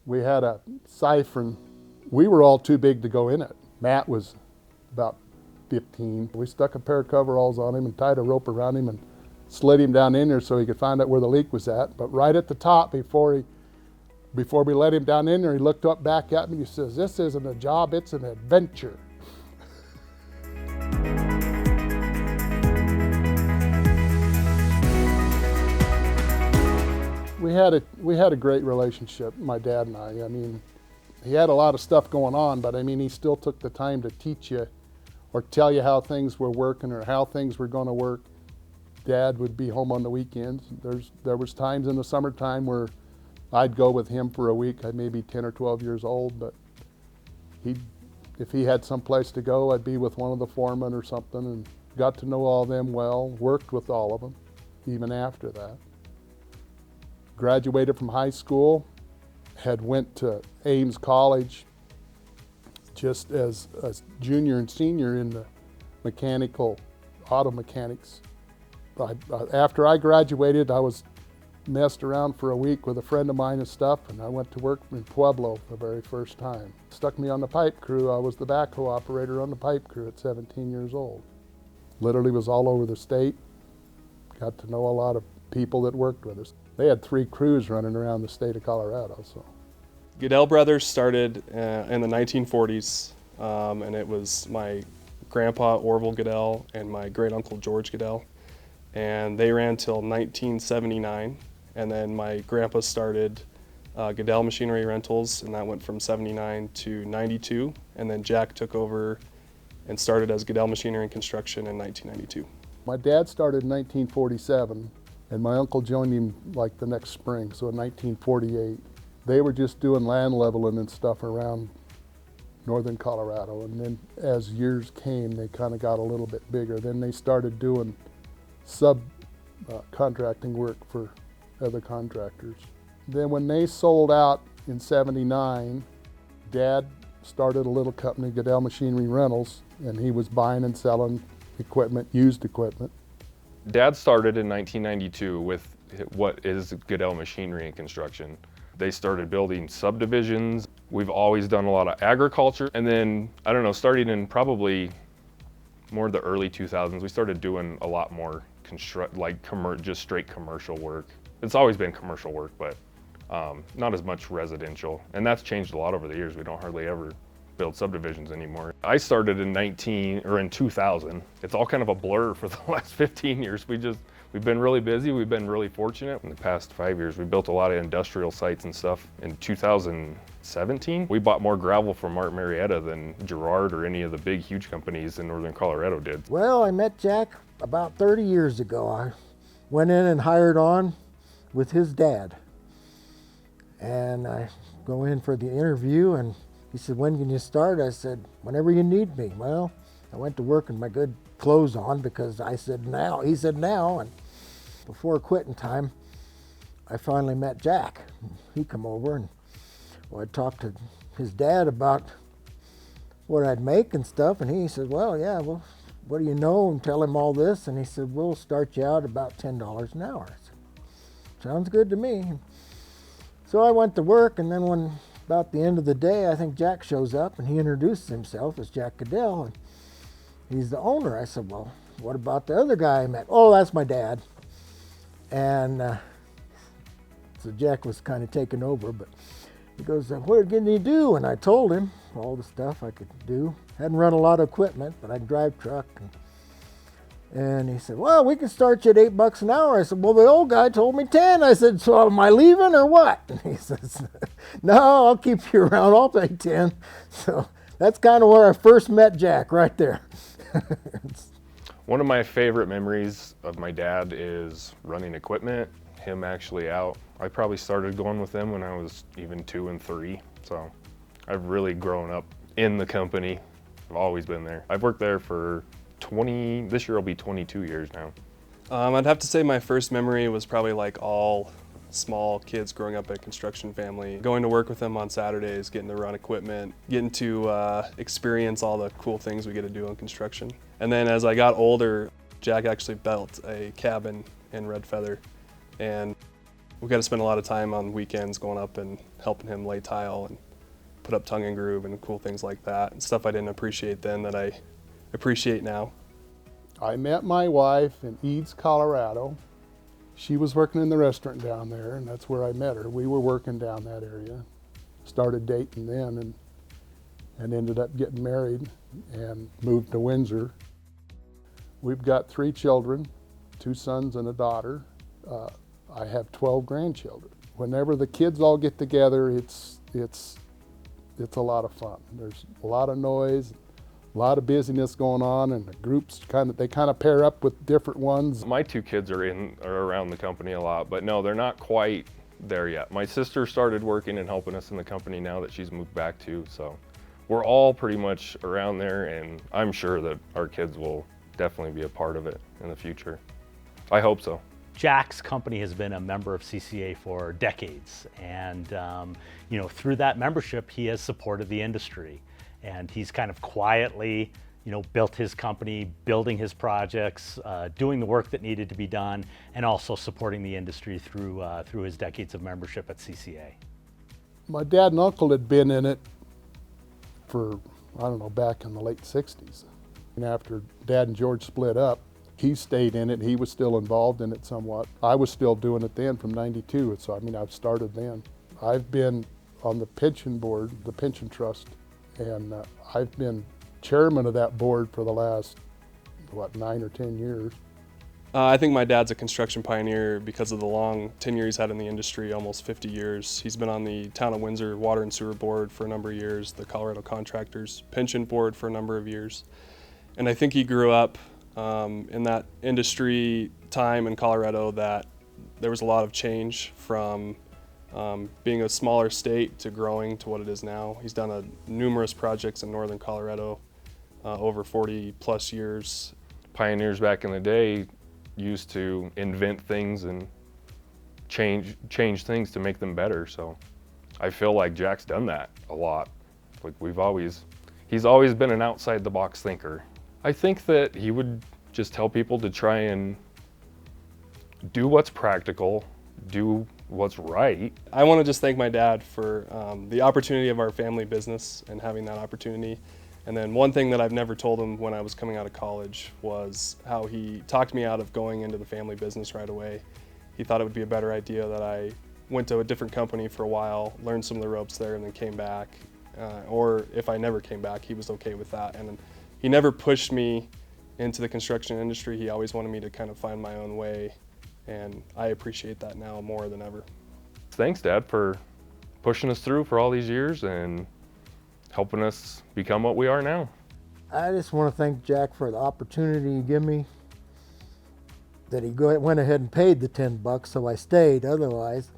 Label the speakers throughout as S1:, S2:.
S1: We had a siphon. We were all too big to go in it. Matt was about 15. We stuck a pair of coveralls on him and tied a rope around him and slid him down in there so he could find out where the leak was at. But right at the top, before we let him down in there, he looked up back at me and he says, "This isn't a job, it's an adventure." We had a great relationship, my dad and I. I mean, he had a lot of stuff going on, but I mean, he still took the time to teach you or tell you how things were working or how things were going to work. Dad would be home on the weekends. There was times in the summertime where I'd go with him for a week. I may be 10 or 12 years old, but if he had some place to go, I'd be with one of the foremen or something, and got to know all of them well, worked with all of them, even after that. Graduated from high school, had went to Ames College just as a junior and senior in the mechanical auto mechanics. After I graduated, I was messed around for a week with a friend of mine and stuff, and I went to work in Pueblo for the very first time. Stuck me on the pipe crew. I was the backhoe operator on the pipe crew at 17 years old. Literally was all over the state. Got to know a lot of people that worked with us. They had 3 crews running around the state of Colorado. So,
S2: Goodell Brothers started in the 1940s, and it was my grandpa Orville Goodell and my great uncle George Goodell, and they ran till 1979. And then my grandpa started Goodell Machinery Rentals, and that went from 79 to 92. And then Jack took over and started as Goodell Machinery and Construction in 1992.
S1: My dad started in 1947, and my uncle joined him like the next spring, so in 1948. They were just doing land leveling and stuff around northern Colorado, and then as years came, they kind of got a little bit bigger. Then they started doing contracting work for other contractors. Then when they sold out in 79, Dad started a little company, Goodell Machinery Rentals, and he was buying and selling equipment, used equipment.
S3: Dad started in 1992 with what is Goodell Machinery and Construction. They started building subdivisions. We've always done a lot of agriculture. And then, I don't know, starting in probably more the early 2000s, we started doing a lot more just straight commercial work. It's always been commercial work, but not as much residential. And that's changed a lot over the years. We don't hardly ever build subdivisions anymore. I started in 2000. It's all kind of a blur for the last 15 years. We've been really busy. We've been really fortunate. In the past 5 years, we built a lot of industrial sites and stuff. In 2017, we bought more gravel from Martin Marietta than Girard or any of the big, huge companies in northern Colorado did.
S4: Well, I met Jack about 30 years ago. I went in and hired on with his dad. And I go in for the interview, and he said, "When can you start?" I said, "Whenever you need me." Well, I went to work in my good clothes on because I said now. He said now, and before quitting time, I finally met Jack. He come over, and I talked to his dad about what I'd make and stuff, and he said, "Well, yeah, well, what do you know?" And tell him all this, and he said, "We'll start you out about $10 an hour." I said, "Sounds good to me." So I went to work, and then when about the end of the day, I think Jack shows up, and he introduces himself as Jack Goodell, and he's the owner. I said, "Well, what about the other guy I met?" "Oh, that's my dad." And so Jack was kind of taken over, but he goes, "What can you do?" And I told him all the stuff I could do. Hadn't run a lot of equipment, but I could drive truck. And he said, "Well, we can start you at $8 an hour." I said, "Well, the old guy told me 10. I said, "So am I leaving or what?" And he says, "No, I'll keep you around. I'll pay 10. So that's kind of where I first met Jack, right there.
S3: One of my favorite memories of my dad is running equipment, him actually out. I probably started going with him when I was even 2 and 3. So I've really grown up in the company. I've always been there. I've worked there for this year will be 22 years now.
S2: I'd have to say my first memory was probably like all small kids growing up in a construction family, going to work with them on Saturdays, getting to run equipment, getting to experience all the cool things we get to do in construction. And then as I got older, Jack actually built a cabin in Red Feather, and we got to spend a lot of time on weekends going up and helping him lay tile and put up tongue and groove and cool things like that. And stuff I didn't appreciate then that I appreciate now.
S1: I met my wife in Eads, Colorado. She was working in the restaurant down there, and that's where I met her. We were working down that area. Started dating then and ended up getting married and moved to Windsor. We've got 3 children, 2 sons and a daughter. I have 12 grandchildren. Whenever the kids all get together, it's a lot of fun. There's a lot of noise, a lot of busyness going on, and the groups kind of pair up with different ones.
S3: My 2 kids are around the company a lot, but no, they're not quite there yet. My sister started working and helping us in the company now that she's moved back to, so we're all pretty much around there, and I'm sure that our kids will definitely be a part of it in the future. I hope so.
S5: Jack's company has been a member of CCA for decades, and through that membership, he has supported the industry, and he's kind of quietly, built his company, building his projects, doing the work that needed to be done, and also supporting the industry through his decades of membership at CCA.
S1: My dad and uncle had been in it for, back in the late 60s. And after Dad and George split up, he stayed in it. He was still involved in it somewhat. I was still doing it then from '92, so I've started then. I've been on the pension board, the pension trust, and I've been chairman of that board for the last, 9 or 10 years.
S2: I think my dad's a construction pioneer because of the long tenure he's had in the industry, almost 50 years. He's been on the Town of Windsor Water and Sewer Board for a number of years, the Colorado Contractors Pension Board for a number of years. And I think he grew up in that industry time in Colorado that there was a lot of change from being a smaller state to growing to what it is now. He's done numerous projects in northern Colorado over 40 plus years.
S3: Pioneers back in the day used to invent things and change things to make them better, so I feel like Jack's done that a lot. Like he's always been an outside the box thinker. I think that he would just tell people to try and do what's practical, do what's right.
S2: I want to just thank my dad for the opportunity of our family business and having that opportunity. And then one thing that I've never told him when I was coming out of college was how he talked me out of going into the family business right away. He thought it would be a better idea that I went to a different company for a while, learned some of the ropes there, and then came back. Or if I never came back, he was okay with that. And he never pushed me into the construction industry. He always wanted me to kind of find my own way, and I appreciate that now more than ever.
S3: Thanks, Dad, for pushing us through for all these years and helping us become what we are now.
S4: I just want to thank Jack for the opportunity he gave me, that he went ahead and paid the $10 so I stayed otherwise,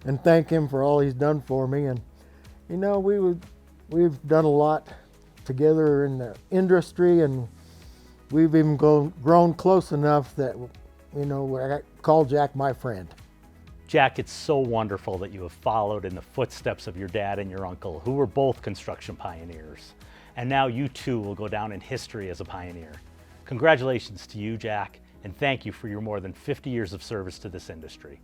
S4: and thank him for all he's done for me. And we've done a lot together in the industry, and we've even grown close enough that I call Jack my friend.
S5: Jack, it's so wonderful that you have followed in the footsteps of your dad and your uncle, who were both construction pioneers. And now you too will go down in history as a pioneer. Congratulations to you, Jack, and thank you for your more than 50 years of service to this industry.